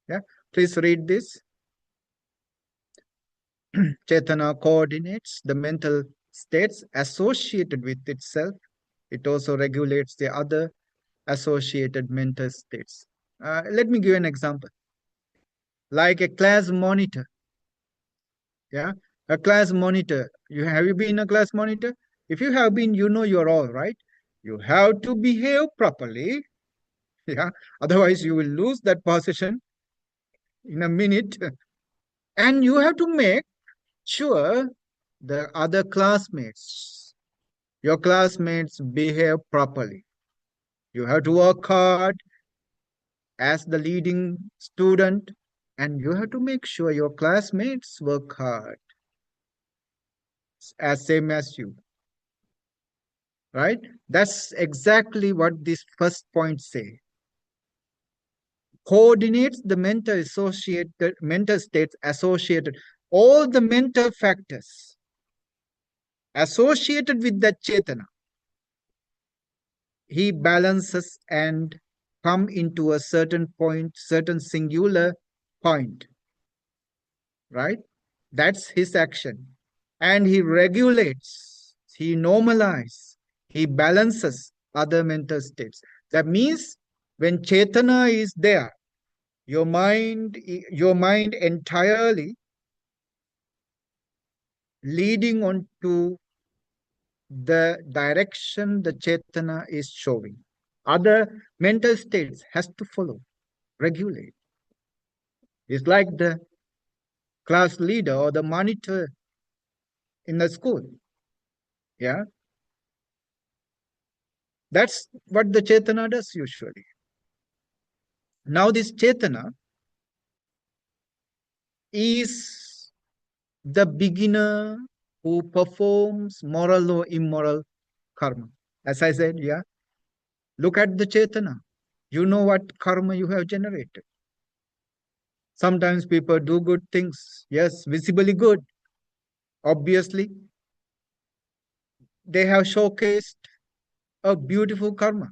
Yeah, please read this. Chetana coordinates the mental states associated with itself. It also regulates the other associated mental states. Let me give an example. Like a class monitor. Yeah, a class monitor. Have you been a class monitor? If you have been, you know you're all right. You have to behave properly. Yeah, otherwise you will lose that position in a minute. And you have to make sure the other classmates, your classmates behave properly. You have to work hard as the leading student, and you have to make sure your classmates work hard as same as you. Right? That's exactly what this first point say. Coordinates the mental states associated, all the mental factors associated with that chetana. He balances and come into a certain point, certain singular point. Right? That's his action. And he regulates, he normalizes, he balances other mental states. That means when Chetana is there, your mind entirely leading on to the direction the Chetana is showing. Other mental states has to follow, regulate. It's like the class leader or the monitor in the school. Yeah. That's what the Chetana does usually. Now, this Chetana is the beginner who performs moral or immoral karma. As I said, yeah, look at the Chetana. You know what karma you have generated. Sometimes people do good things, yes, visibly good. Obviously, they have showcased a beautiful karma.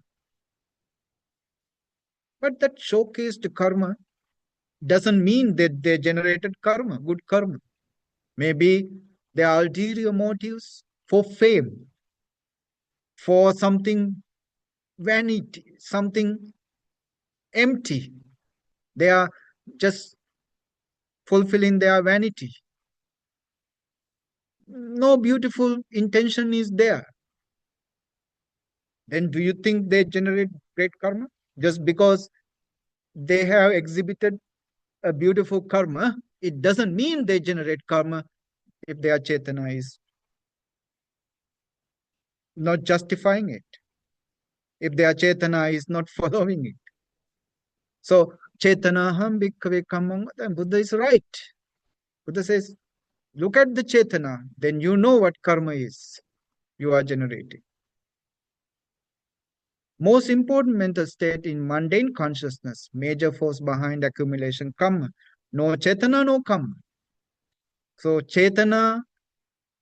But that showcased karma doesn't mean that they generated karma, good karma. Maybe there are ulterior motives for fame, for something vanity, something empty. They are just fulfilling their vanity. No beautiful intention is there. Then do you think they generate great karma? Just because they have exhibited a beautiful karma, it doesn't mean they generate karma if their chetana is not justifying it, if their chetana is not following it. So, Chetanaham bhikkhave kammam, then Buddha is right. Buddha says, look at the Chetana, then you know what karma is you are generating. Most important mental state in mundane consciousness, major force behind accumulation, karma. No Chetana, no karma. So, Chetana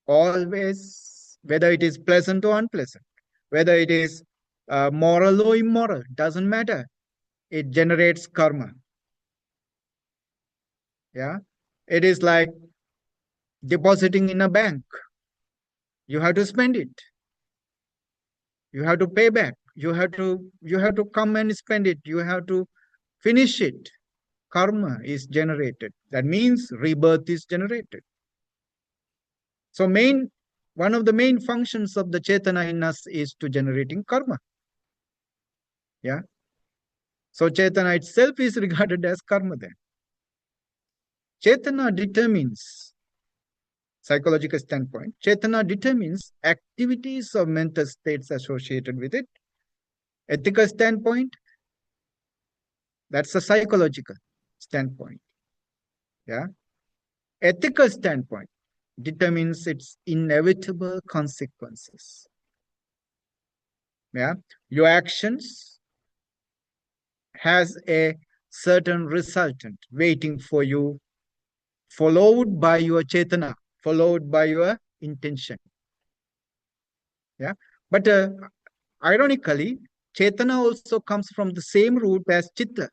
always, whether it is pleasant or unpleasant, whether it is moral or immoral, doesn't matter. It generates karma. Yeah. It is like depositing in a bank. You have to spend it. You have to pay back. You have to come and spend it. You have to finish it, karma is generated. That means rebirth is generated. So one of the main functions of the Chetana in us is to generating karma. Yeah. So Chetana itself is regarded as karma then. Chetana determines, psychological standpoint, Chetana determines activities of mental states associated with it. Ethical standpoint, that's a psychological standpoint. Yeah. Ethical standpoint determines its inevitable consequences. Yeah. Your actions has a certain resultant waiting for you, followed by your chetana, followed by your intention. Yeah. But ironically, chetana also comes from the same root as chitta.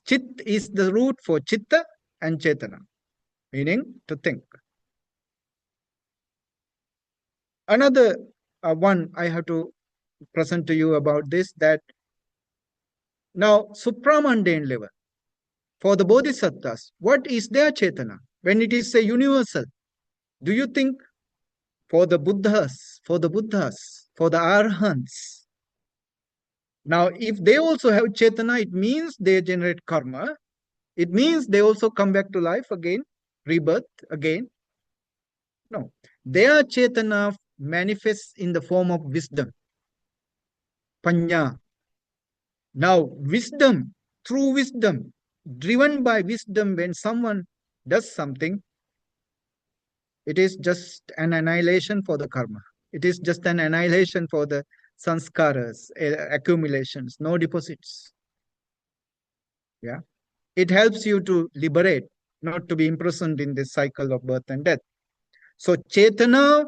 Chit is the root for chitta and chetana, meaning to think. Another one I have to present to you about this, that now supramundane level, for the bodhisattvas, what is their chetana? When it is a universal, do you think for the Buddhas, for the Arhants, now if they also have chetana, it means they generate karma. It means they also come back to life again, rebirth again. No, their chetana manifests in the form of wisdom, panya. Now, wisdom, through wisdom, driven by wisdom, when someone does something, it is just an annihilation for the karma. It is just an annihilation for the sanskaras, accumulations, no deposits. Yeah. It helps you to liberate, not to be imprisoned in this cycle of birth and death. So, Chetana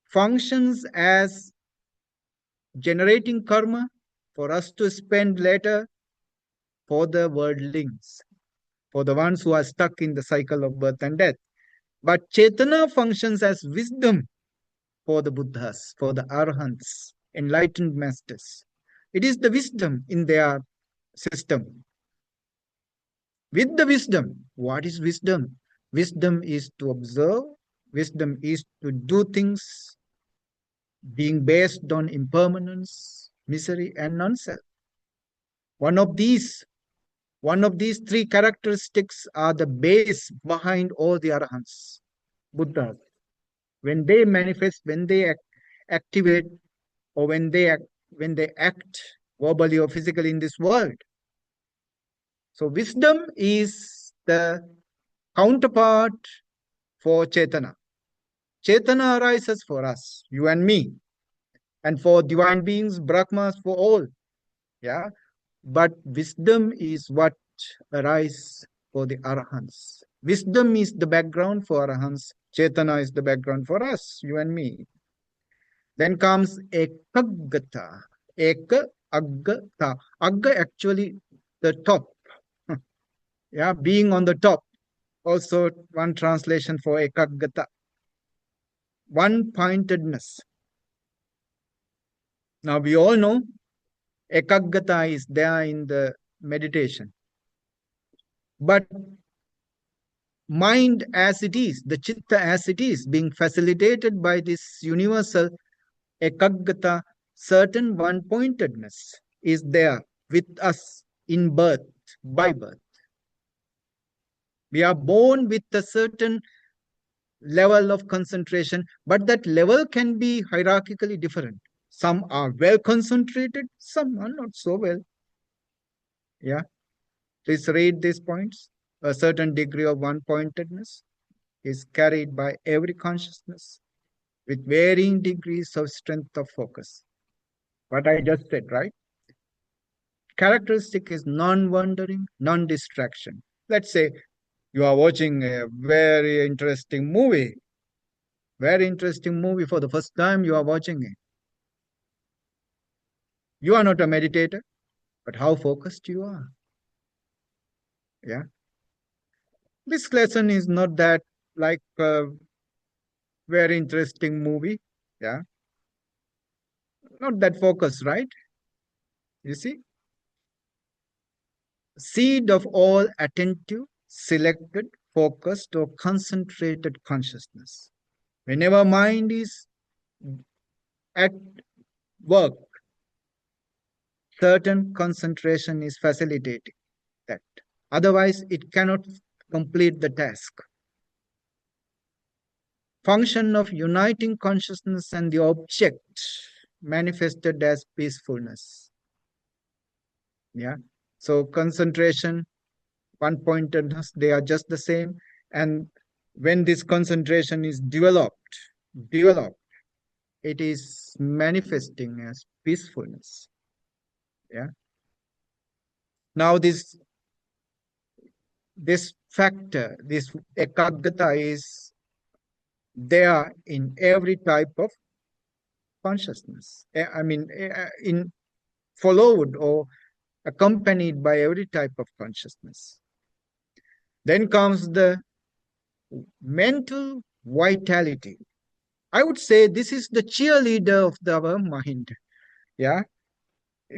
functions as generating karma for us to spend later for the worldlings, for the ones who are stuck in the cycle of birth and death. But Chetana functions as wisdom for the Buddhas, for the Arhants, enlightened masters. It is the wisdom in their system. With the wisdom, what is wisdom? Wisdom is to observe, wisdom is to do things being based on impermanence, misery, and non-self. One of these three characteristics are the base behind all the Arhants, Buddhas. When they manifest, when they activate, or when they act verbally or physically in this world. So wisdom is the counterpart for Chetana. Chetana arises for us, you and me, and for divine beings, Brahmas, for all. Yeah. But wisdom is what arises for the Arahants. Wisdom is the background for Arahants. Chetana is the background for us, you and me. Then comes Ekaggata. Aggata. Agga actually the top. Yeah, being on the top. Also one translation for Ekaggata. One-pointedness. Now we all know Ekaggata is there in the meditation. But mind as it is, the chitta as it is, being facilitated by this universal Ekaggata, certain one-pointedness is there with us in birth, by birth. We are born with a certain level of concentration, but that level can be hierarchically different. Some are well concentrated, some are not so well. Yeah. Please read these points. A certain degree of one-pointedness is carried by every consciousness with varying degrees of strength of focus. What I just said, right? Characteristic is non-wandering, non-distraction. Let's say you are watching a very interesting movie. Very interesting movie for the first time you are watching it. You are not a meditator, but how focused you are. Yeah. This lesson is not that like a very interesting movie. Yeah. Not that focused, right? You see? seed of all attentive, selected, focused, or concentrated consciousness. Whenever mind is at work, certain concentration is facilitating that. Otherwise, it cannot complete the task. Function of uniting consciousness and the object manifested as peacefulness. Yeah. So concentration, one pointedness, they are just the same. And when this concentration is developed, it is manifesting as peacefulness. Yeah. Now this factor, this ekaggata is there in every type of consciousness. I mean, in followed or accompanied by every type of consciousness. Then comes the mental vitality. I would say this is the cheerleader of our mind. Yeah.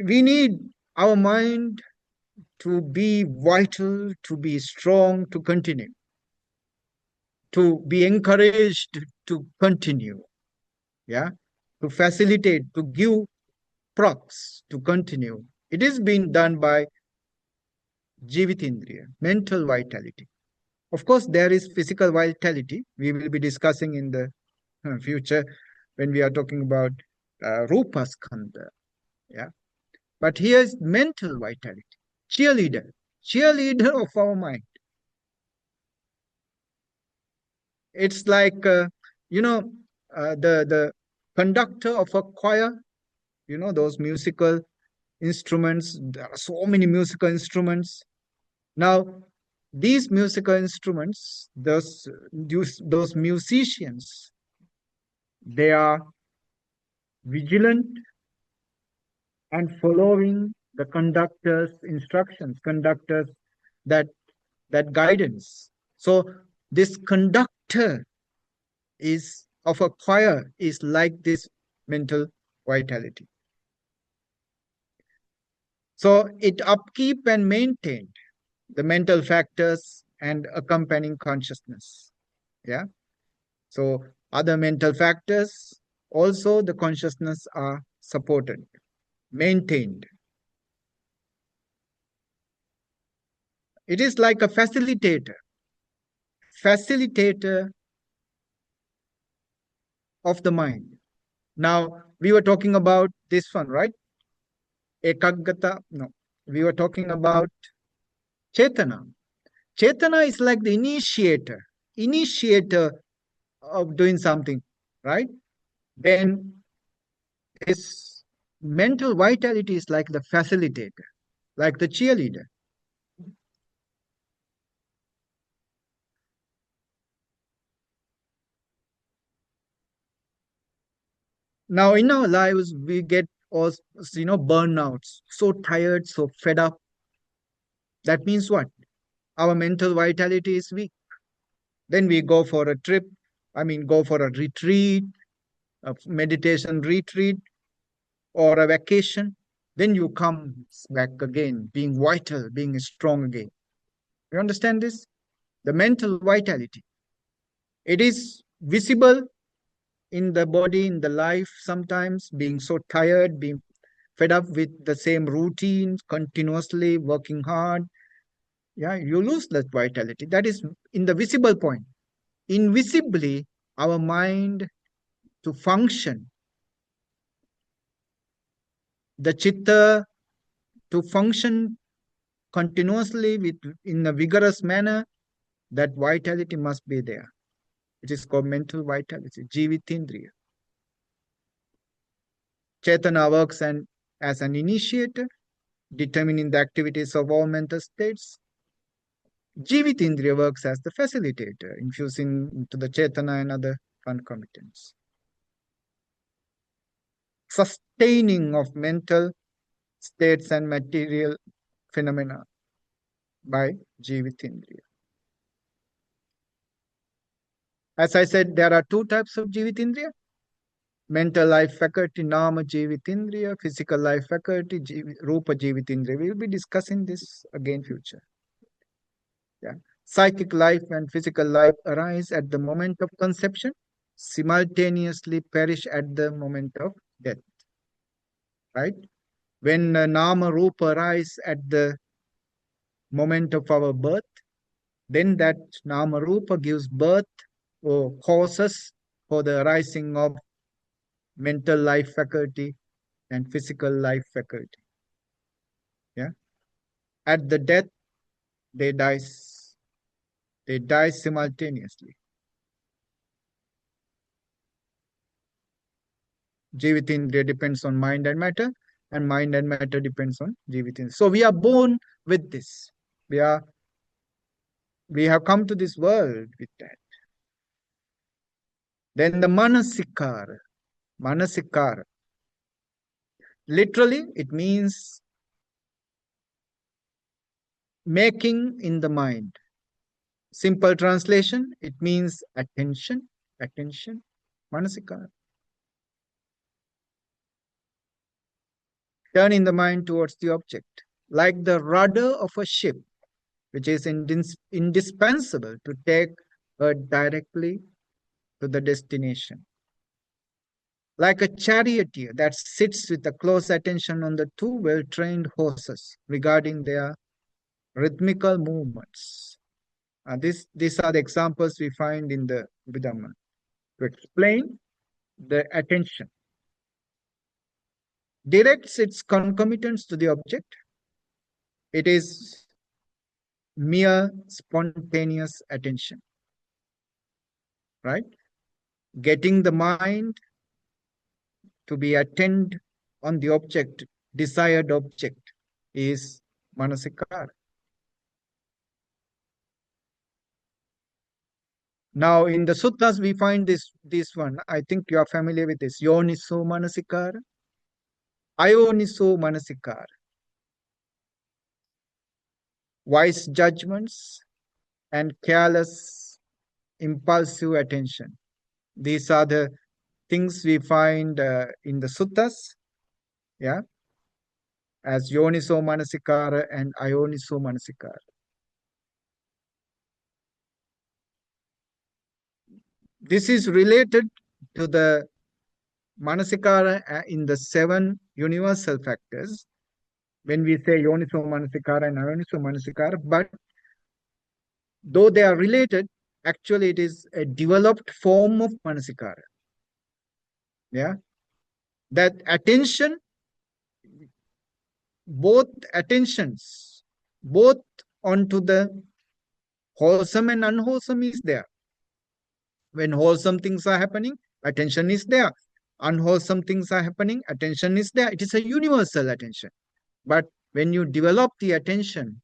We need our mind to be vital, to be strong, to continue, to be encouraged to continue. Yeah. To facilitate, to give props to continue. It is being done by Jivitindriya, mental vitality. Of course, there is physical vitality. We will be discussing in the future when we are talking about Rupa Skandha. Yeah. But here's mental vitality, cheerleader of our mind. It's like, the conductor of a choir, those musical instruments. There are so many musical instruments. Now, these musical instruments, those musicians, they are vigilant and following the conductor's instructions, conductor's that that guidance. So this conductor is of a choir is like this mental vitality. So it upkeep and maintain the mental factors and accompanying consciousness. Yeah. So other mental factors, also the consciousness are supported, maintained. It is like a facilitator of the mind. Now, we were talking about this one, right? Ekaggata, no. We were talking about Chetana. Chetana is like the initiator of doing something, right? Then this mental vitality is like the facilitator, like the cheerleader. Now, in our lives, we get also, burnouts, so tired, so fed up. That means what? Our mental vitality is weak. Then we go for a trip, go for a retreat, a meditation retreat, or a vacation. Then you come back again, being vital, being strong again. You understand this? The mental vitality. It is visible in the body, in the life, sometimes being so tired, being fed up with the same routine, continuously working hard. Yeah, you lose that vitality. That is in the visible point. Invisibly, our mind to function, the chitta to function continuously with in a vigorous manner, that vitality must be there. It is called mental vitality, Jivitindriya. Chetana works as an initiator, determining the activities of all mental states. Jivitindriya works as the facilitator, infusing into the Chetana and other concomitants. Sustaining of mental states and material phenomena by Jivitindriya. As I said, there are two types of Jivitindriya. mental life faculty, nama jivitindriya, physical life faculty, rupa jivitindriya. We will be discussing this again future. Yeah. Psychic life and physical life arise at the moment of conception, simultaneously perish at the moment of death. Right? When nama rupa arise at the moment of our birth, then that nama rupa gives birth or causes for the arising of mental life faculty and physical life faculty. Yeah. At the death, they die. They die simultaneously. Jivitindriya depends on mind and mind and matter depends on Jivitindriya. So we are born with this. We have come to this world with that. Then the manasikara. Manasikara. Literally, it means making in the mind. Simple translation, it means attention. Attention. Manasikara. Turning the mind towards the object. Like the rudder of a ship, which is indispensable to take her directly to the destination. Like a charioteer that sits with a close attention on the two well-trained horses regarding their rhythmical movements. These are the examples we find in the Abhidhamma to explain the attention. Directs its concomitants to the object. It is mere spontaneous attention. Right? Getting the mind to be attend on the object, desired object, is manasikara. Now, in the suttas, we find this one. I think you are familiar with this. Yoniso manasikara, ayoniso manasikara. Wise judgments and careless, impulsive attention. These are the things we find in the suttas, yeah, as yoniso manasikara and ayoniso manasikara. This is related to the manasikara in the 7 universal factors when we say yoniso manasikara and ayoniso manasikara, but though they are related, actually it is a developed form of manasikara. Yeah, that attention, both attentions, both onto the wholesome and unwholesome is there. When wholesome things are happening, attention is there. Unwholesome things are happening, attention is there. It is a universal attention. But when you develop the attention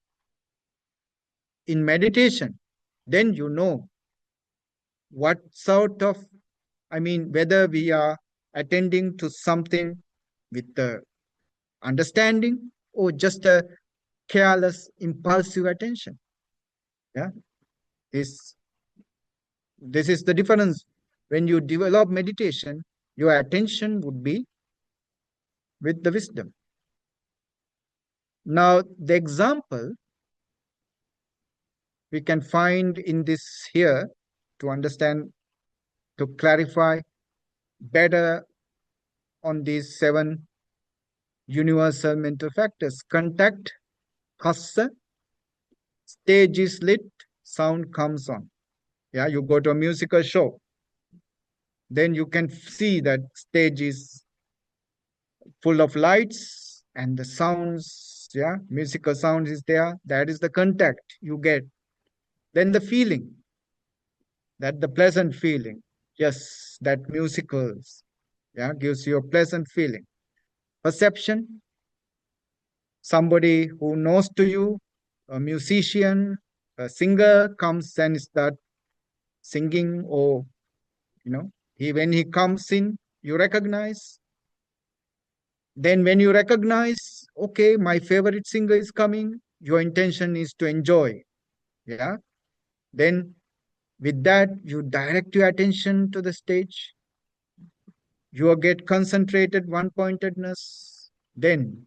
in meditation, then you know what sort of, whether we are attending to something with the understanding or just a careless, impulsive attention. Yeah, this is the difference. When you develop meditation, your attention would be with the wisdom. Now, the example we can find in this here to understand, to clarify better on these 7 universal mental factors. Contact, hassa, stage is lit, sound comes on. Yeah, you go to a musical show, then you can see that stage is full of lights and the sounds, yeah, musical sound is there. That is the contact you get. Then the feeling, that the pleasant feeling, yes, that musicals, yeah, gives you a pleasant feeling. Perception, somebody who knows to you, a musician, a singer comes and start singing, or when he comes in, you recognize. Then when you recognize, okay, my favorite singer is coming, your intention is to enjoy. Yeah. Then with that, you direct your attention to the stage. You get concentrated one pointedness, then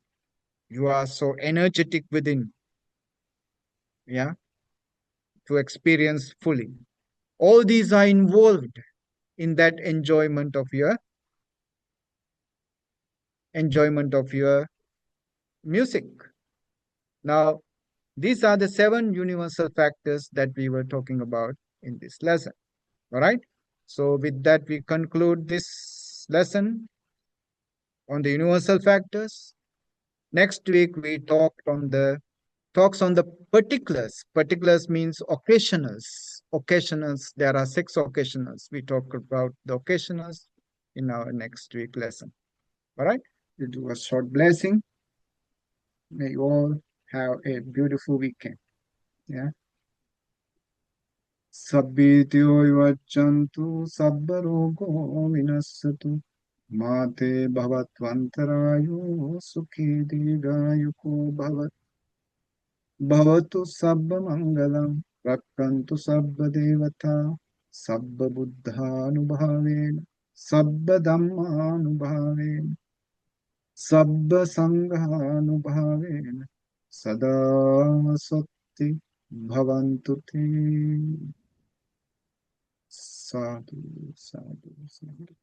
you are so energetic within, yeah, to experience fully. All these are involved in that enjoyment of your music. Now, these are the 7 universal factors that we were talking about in this lesson. All right. So, with that, we conclude this lesson on the universal factors. Next week, we talks on the particulars. Particulars means occasionals. Occasionals. There are 6 occasionals. We talk about the occasionals in our next week lesson. All right. We do a short blessing. May you all have a beautiful weekend. Yeah. Sabbityo vachantu sabbarogo vinassatu mate bhavatvantarayo sukhi dirghayuko bhavat bhavatu sabba mangalam rakkantu sabba devata sabba buddhanubhavena sabba dhammanubhavena sabba sanghanubhavena sada satti bhavantu te. Sadhu, sadhu, sadhu.